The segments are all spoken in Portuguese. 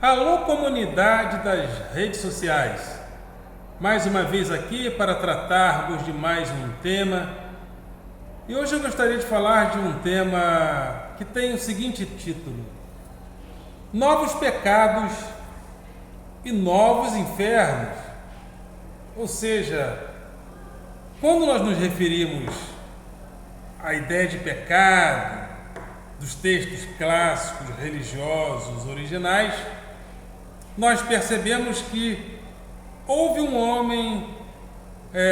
Alô, comunidade das redes sociais! Mais uma vez aqui para tratarmos de mais um tema. E hoje eu gostaria de falar de um tema que tem o seguinte título: Novos pecados e novos infernos. Ou seja, quando nós nos referimos à ideia de pecado dos textos clássicos religiosos originais, nós percebemos que houve um homem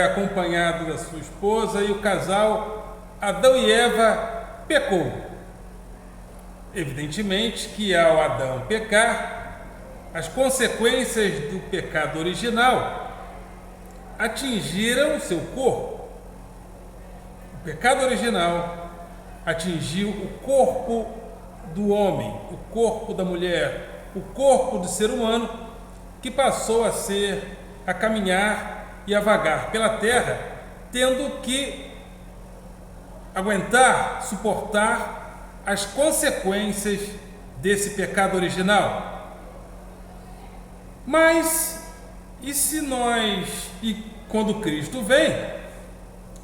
acompanhado da sua esposa e o casal Adão e Eva pecou. Evidentemente que ao Adão pecar, as consequências do pecado original atingiram o seu corpo. O pecado original atingiu o corpo do homem, o corpo da mulher, o corpo do ser humano, que passou a caminhar e a vagar pela terra, tendo que aguentar, suportar as consequências desse pecado original. Mas, e quando Cristo vem,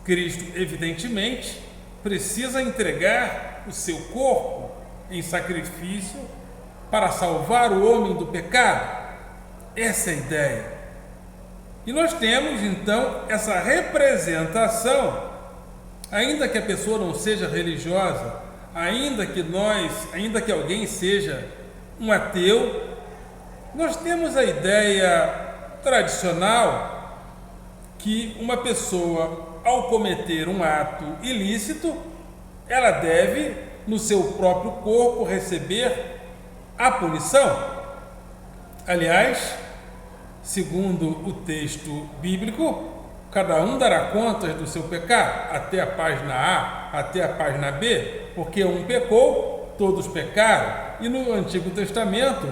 Cristo evidentemente precisa entregar o seu corpo em sacrifício para salvar o homem do pecado. Essa é a ideia. E nós temos então essa representação, ainda que a pessoa não seja religiosa, ainda que alguém seja um ateu, nós temos a ideia tradicional que uma pessoa, ao cometer um ato ilícito, ela deve, no seu próprio corpo, receber a punição. Aliás, segundo o texto bíblico, cada um dará contas do seu pecado, até a página A, até a página B, porque um pecou, todos pecaram. E no Antigo Testamento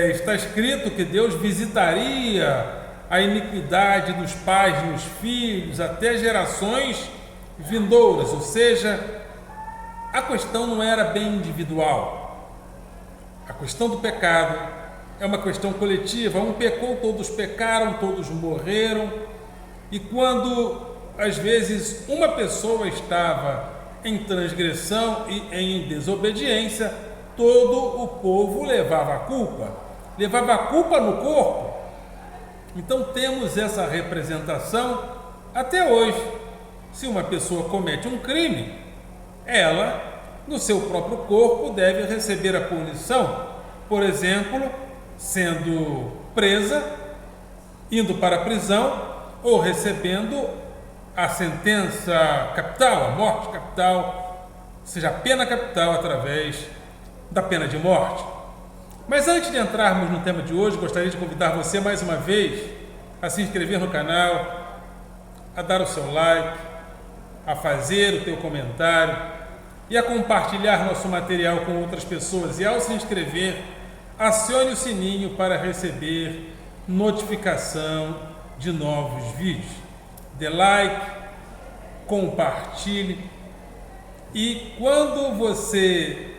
está escrito que Deus visitaria a iniquidade dos pais nos filhos até gerações vindouras, ou seja, a questão não era bem individual. A questão do pecado é uma questão coletiva. Um pecou, todos pecaram, todos morreram. E quando, às vezes, uma pessoa estava em transgressão e em desobediência, todo o povo levava a culpa no corpo. Então temos essa representação até hoje. Se uma pessoa comete um crime, ela, no seu próprio corpo, deve receber a punição. Por exemplo, sendo presa, indo para a prisão ou recebendo a sentença capital, a morte capital, ou seja, a pena capital através da pena de morte. Mas antes de entrarmos no tema de hoje, gostaria de convidar você mais uma vez a se inscrever no canal, a dar o seu like, a fazer o teu comentário e a compartilhar nosso material com outras pessoas. E ao se inscrever, acione o sininho para receber notificação de novos vídeos. Dê like, compartilhe e quando você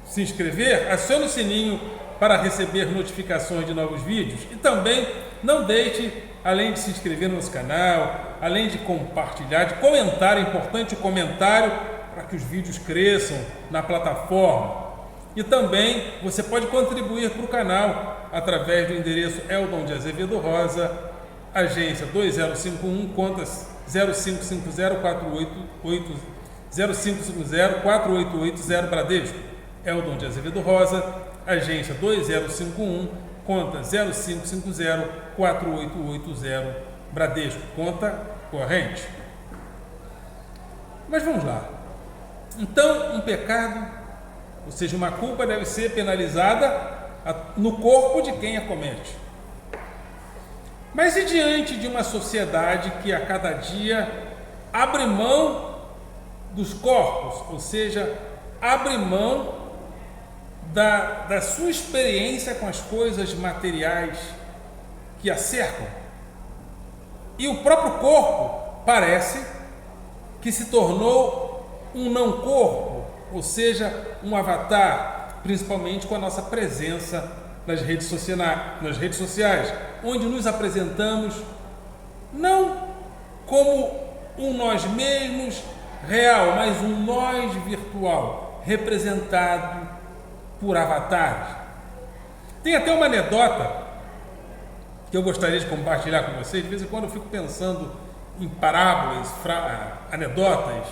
se inscrever, acione o sininho para receber notificações de novos vídeos. E também não deixe, além de se inscrever no nosso canal, além de compartilhar, de comentar, é importante o comentário para que os vídeos cresçam na plataforma. E também você pode contribuir para o canal através do endereço Eldon de Azevedo Rosa, agência 2051, conta 0550-488-0 Bradesco. Eldon de Azevedo Rosa, agência 2051, conta 0550-4880 Bradesco, conta corrente. Mas vamos lá. Então, um pecado, ou seja, uma culpa, deve ser penalizada no corpo de quem a comete. Mas e diante de uma sociedade que a cada dia abre mão dos corpos, ou seja, abre mão da sua experiência com as coisas materiais que a cercam? E o próprio corpo parece que se tornou um não-corpo, ou seja, um avatar, principalmente com a nossa presença nas redes sociais, onde nos apresentamos não como um nós mesmos real, mas um nós virtual, representado por avatares. Tem até uma anedota que eu gostaria de compartilhar com vocês. De vez em quando eu fico pensando em parábolas, anedotas.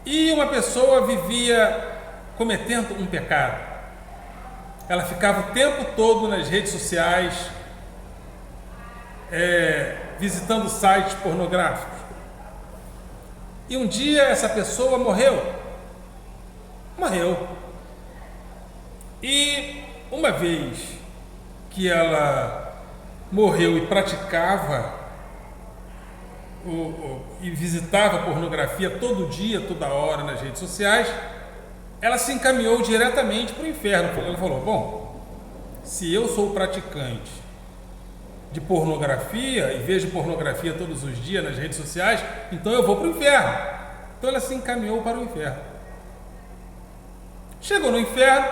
E uma pessoa vivia cometendo um pecado. Ela ficava o tempo todo nas redes sociais, visitando sites pornográficos. E um dia essa pessoa morreu. E uma vez que ela morreu e praticava e visitava pornografia todo dia, toda hora nas redes sociais, ela se encaminhou diretamente para o inferno. Ela falou: bom, se eu sou praticante de pornografia e vejo pornografia todos os dias nas redes sociais, então eu vou para o inferno. Então ela se encaminhou para o inferno. Chegou no inferno,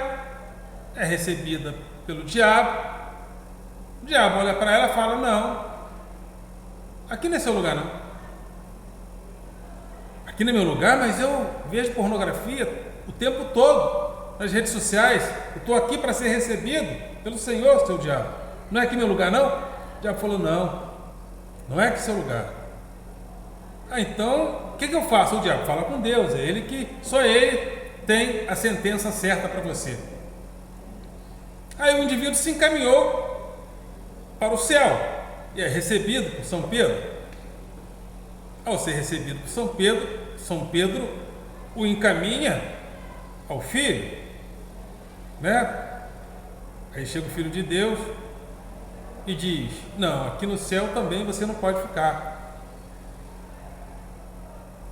é recebida pelo diabo. O diabo olha para ela e fala: não, aqui não é seu lugar não. Aqui não é meu lugar, mas eu vejo pornografia o tempo todo nas redes sociais. Eu estou aqui para ser recebido pelo Senhor, seu diabo. Não é aqui meu lugar não? O diabo falou: não é aqui seu lugar. Então, o que eu faço? O diabo fala com Deus, só ele tem a sentença certa para você. Aí o indivíduo se encaminhou para o céu e é recebido por São Pedro. Ao ser recebido por São Pedro o encaminha ao Filho, né? Aí chega o Filho de Deus e diz: não, aqui no céu também você não pode ficar.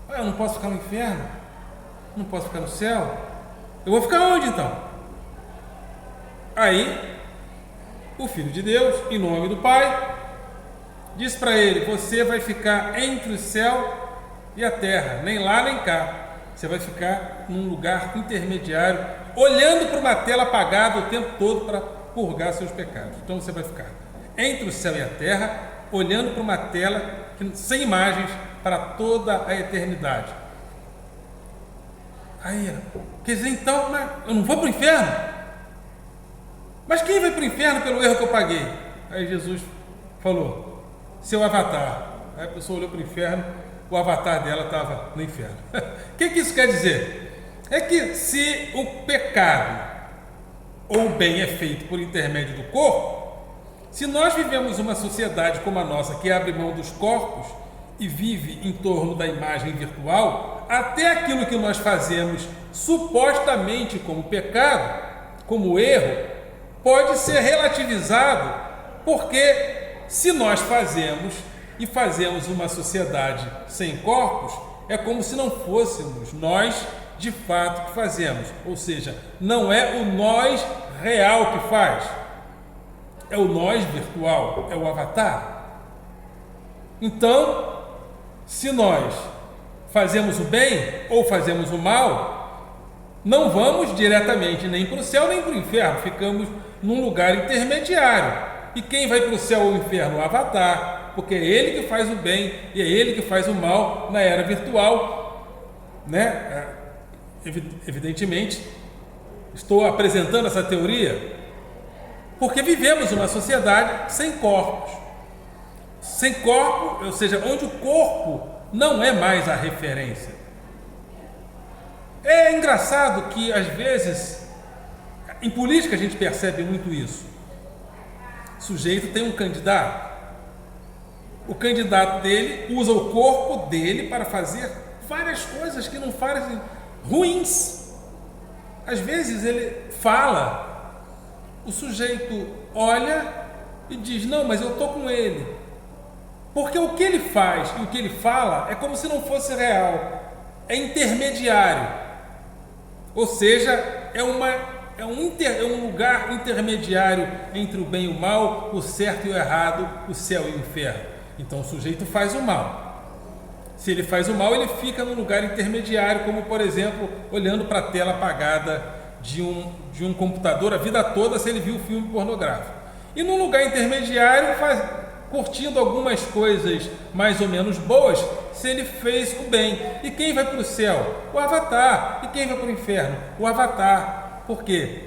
Eu não posso ficar no inferno? Não posso ficar no céu? Eu vou ficar onde então? Aí o Filho de Deus, em nome do Pai, diz para ele: você vai ficar entre o céu e a terra, nem lá nem cá. Você vai ficar num lugar intermediário, olhando para uma tela apagada o tempo todo para purgar seus pecados. Então você vai ficar entre o céu e a terra, olhando para uma tela sem imagens para toda a eternidade. Aí, quer dizer, então, eu não vou para o inferno? Mas quem vai para o inferno pelo erro que eu paguei? Aí Jesus falou: seu avatar. Aí a pessoa olhou para o inferno, o avatar dela estava no inferno. O que isso quer dizer? É que se o pecado ou o bem é feito por intermédio do corpo, se nós vivemos uma sociedade como a nossa, que abre mão dos corpos e vive em torno da imagem virtual, até aquilo que nós fazemos supostamente como pecado, como erro, pode ser relativizado, porque se nós fazemos uma sociedade sem corpos, é como se não fôssemos nós de fato que fazemos, ou seja, não é o nós real que faz, é o nós virtual, é o avatar. Então, se nós fazemos o bem ou fazemos o mal, não vamos diretamente nem para o céu nem para o inferno, ficamos num lugar intermediário. E quem vai para o céu ou o inferno? O avatar, porque é ele que faz o bem e é ele que faz o mal na era virtual, né? Evidentemente, estou apresentando essa teoria porque vivemos uma sociedade sem corpos. Sem corpo, ou seja, onde o corpo não é mais a referência. É engraçado que, às vezes, em política a gente percebe muito isso. O sujeito tem um candidato. O candidato dele usa o corpo dele para fazer várias coisas que não parecem ruins. Às vezes ele fala, o sujeito olha e diz: não, mas eu estou com ele. Porque o que ele faz e o que ele fala é como se não fosse real, é intermediário, ou seja, é um lugar intermediário entre o bem e o mal, o certo e o errado, o céu e o inferno. Então o sujeito faz o mal. Se ele faz o mal, ele fica num lugar intermediário, como por exemplo, olhando para a tela apagada de um computador a vida toda se ele viu filme pornográfico. E num lugar intermediário, curtindo algumas coisas mais ou menos boas, se ele fez o bem. E quem vai para o céu? O Avatar. E quem vai para o inferno? O Avatar. Por quê?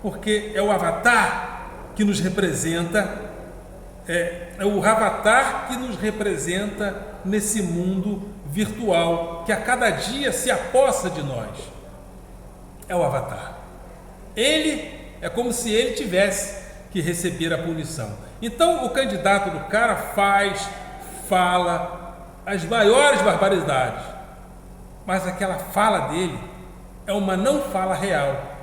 Porque é o Avatar que nos representa, é o Avatar que nos representa nesse mundo virtual que a cada dia se apossa de nós. É o Avatar. Ele é como se ele tivesse que receber a punição. Então o candidato do cara fala as maiores barbaridades, mas aquela fala dele é uma não fala real,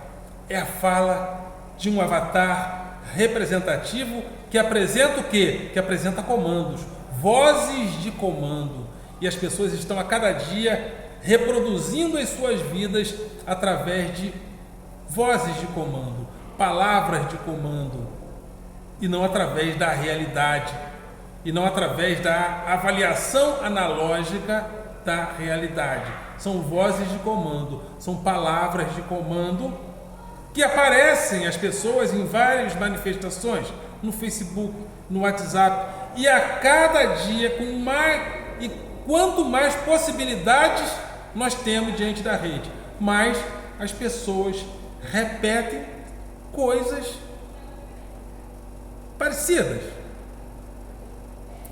é a fala de um avatar representativo que apresenta o quê? Que apresenta comandos, vozes de comando, e as pessoas estão a cada dia reproduzindo as suas vidas através de vozes de comando, palavras de comando, e não através da realidade, e não através da avaliação analógica da realidade. São vozes de comando, são palavras de comando que aparecem às pessoas em várias manifestações, no Facebook, no WhatsApp, e a cada dia, quanto mais possibilidades nós temos diante da rede, mais as pessoas repetem coisas parecidas.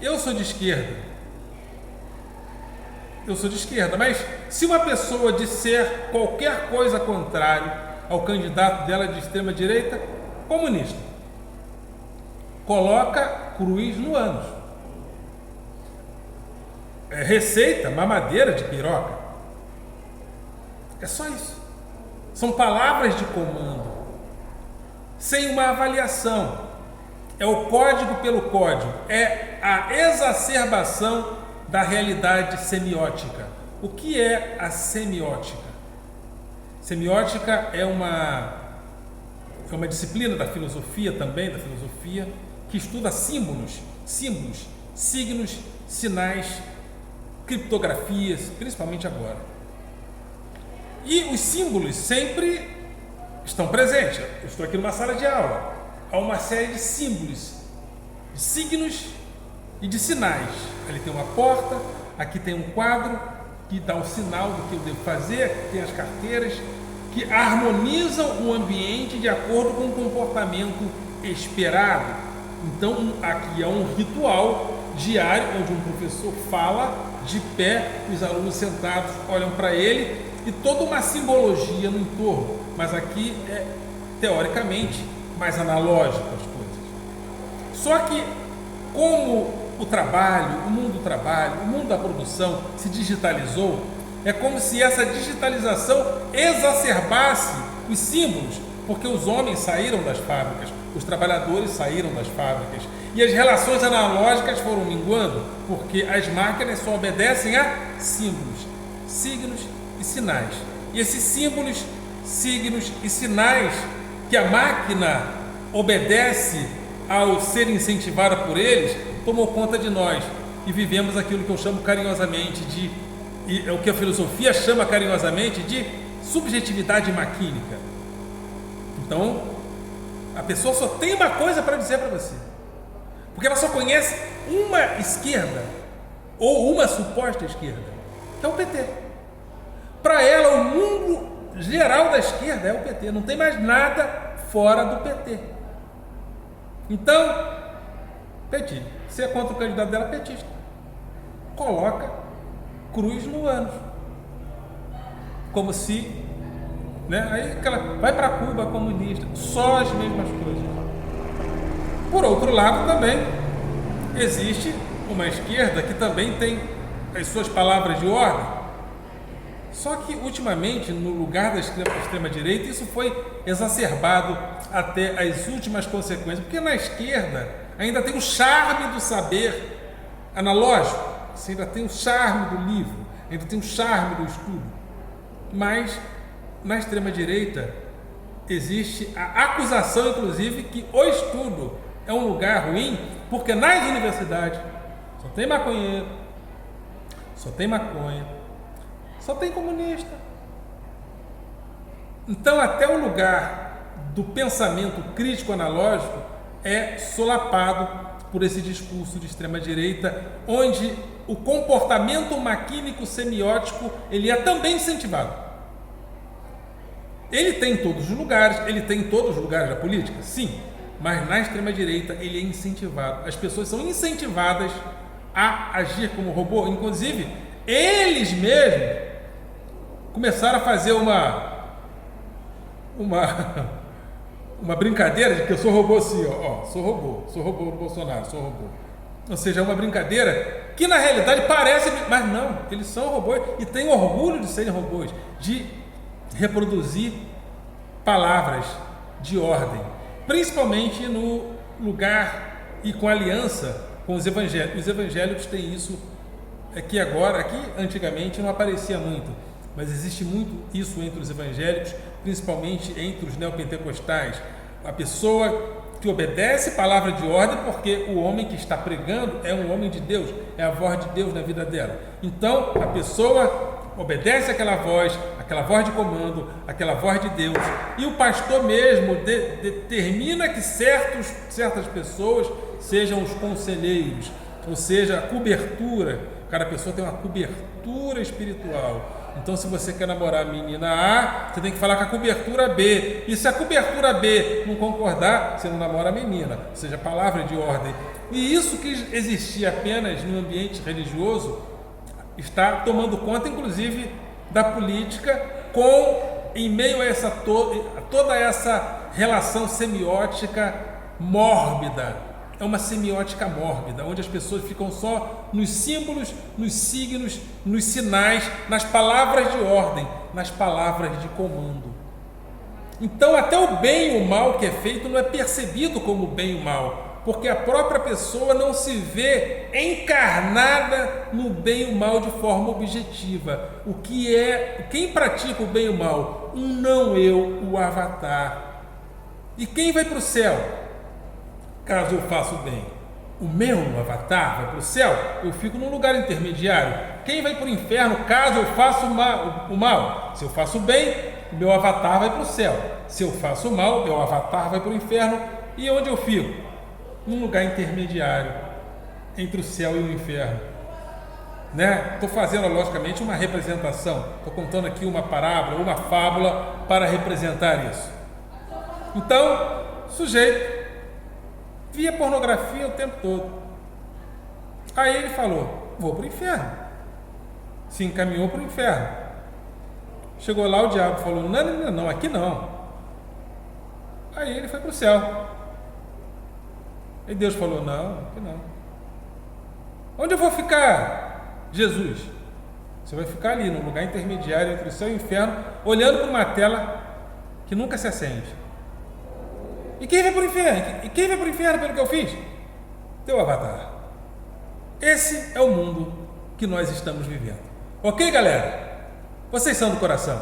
Eu sou de esquerda, mas se uma pessoa disser qualquer coisa contrária ao candidato dela de extrema direita, comunista, coloca cruz no ânus, receita mamadeira de piroca. É só isso. São palavras de comando, sem uma avaliação. É o código pelo código, é a exacerbação da realidade semiótica. O que é a semiótica? Semiótica é uma disciplina da filosofia também, que estuda símbolos, signos, sinais, criptografias, principalmente agora. E os símbolos sempre estão presentes. Eu estou aqui numa sala de aula. Há uma série de símbolos, de signos e de sinais. Ali tem uma porta, aqui tem um quadro que dá um sinal do que eu devo fazer, aqui tem as carteiras, que harmonizam o ambiente de acordo com o comportamento esperado. Então, aqui é um ritual diário, onde um professor fala de pé, os alunos sentados olham para ele, e toda uma simbologia no entorno. Mas aqui é, teoricamente, mais analógico as coisas. Só que, como o trabalho, o mundo do trabalho, o mundo da produção se digitalizou, é como se essa digitalização exacerbasse os símbolos, porque os homens saíram das fábricas, os trabalhadores saíram das fábricas, e as relações analógicas foram minguando, porque as máquinas só obedecem a símbolos, signos e sinais. E esses símbolos, signos e sinais que a máquina obedece ao ser incentivada por eles, tomou conta de nós e vivemos aquilo que eu chamo carinhosamente é o que a filosofia chama carinhosamente de subjetividade maquínica. Então, a pessoa só tem uma coisa para dizer para você, porque ela só conhece uma esquerda ou uma suposta esquerda, que é o PT. Para ela, o mundo geral da esquerda é o PT, não tem mais nada fora do PT. Então, PT, se é contra o candidato dela, petista, coloca cruz no ânus, como se, né, aí aquela, vai para Cuba comunista, só as mesmas coisas. Por outro lado, também existe uma esquerda que também tem as suas palavras de ordem. Só que, ultimamente, no lugar da extrema-direita, isso foi exacerbado até as últimas consequências, porque na esquerda ainda tem o charme do saber analógico, você ainda tem o charme do livro, ainda tem o charme do estudo, mas na extrema-direita existe a acusação, inclusive, que o estudo é um lugar ruim, porque nas universidades só tem maconheiro, só tem maconha, só tem comunista. Então, até o lugar do pensamento crítico analógico é solapado por esse discurso de extrema-direita, onde o comportamento maquínico semiótico ele é também incentivado. Ele tem em todos os lugares, ele tem em todos os lugares da política, sim, mas na extrema-direita ele é incentivado. As pessoas são incentivadas a agir como robô. Inclusive, eles mesmos começaram a fazer uma brincadeira de que eu sou robô assim, sou robô do Bolsonaro, sou robô. Ou seja, é uma brincadeira que na realidade parece, mas não, eles são robôs e têm orgulho de serem robôs, de reproduzir palavras de ordem, principalmente no lugar e com aliança com os evangélicos. Os evangélicos têm isso aqui agora, aqui antigamente não aparecia muito, mas existe muito isso entre os evangélicos, principalmente entre os neopentecostais. A pessoa que obedece palavra de ordem porque o homem que está pregando é um homem de Deus, é a voz de Deus na vida dela. Então, a pessoa obedece aquela voz de comando, aquela voz de Deus, e o pastor mesmo determina que certas pessoas sejam os conselheiros, ou seja, a cobertura. Cada pessoa tem uma cobertura espiritual. Então, se você quer namorar a menina A, você tem que falar com a cobertura B. E se a cobertura B não concordar, você não namora a menina. Ou seja, palavra de ordem. E isso que existia apenas no ambiente religioso está tomando conta, inclusive, da política, em meio a toda essa relação semiótica mórbida. É uma semiótica mórbida, onde as pessoas ficam só nos símbolos, nos signos, nos sinais, nas palavras de ordem, nas palavras de comando. Então, até o bem e o mal que é feito não é percebido como bem e o mal, porque a própria pessoa não se vê encarnada no bem e o mal de forma objetiva. Quem pratica o bem e o mal? Um não eu, o avatar. E quem vai para o céu? Caso eu faça o bem, o meu avatar vai para o céu, eu fico num lugar intermediário. Quem vai para o inferno caso eu faça o mal? Se eu faço o bem, o meu avatar vai para o céu. Se eu faço o mal, meu avatar vai para o inferno. E onde eu fico? Num lugar intermediário entre o céu e o inferno. Estou fazendo, logicamente, uma representação. Estou contando aqui uma parábola, uma fábula para representar isso. Então, sujeito via pornografia o tempo todo. Aí ele falou, vou para o inferno. Se encaminhou para o inferno. Chegou lá, o diabo falou, não, aqui não. Aí ele foi para o céu. E Deus falou, não, aqui não. Onde eu vou ficar, Jesus? Você vai ficar ali, no lugar intermediário entre o céu e o inferno, olhando para uma tela que nunca se acende. E quem vai para o inferno? E quem vai para o inferno pelo que eu fiz? Teu avatar. Esse é o mundo que nós estamos vivendo. Ok, galera? Vocês são do coração.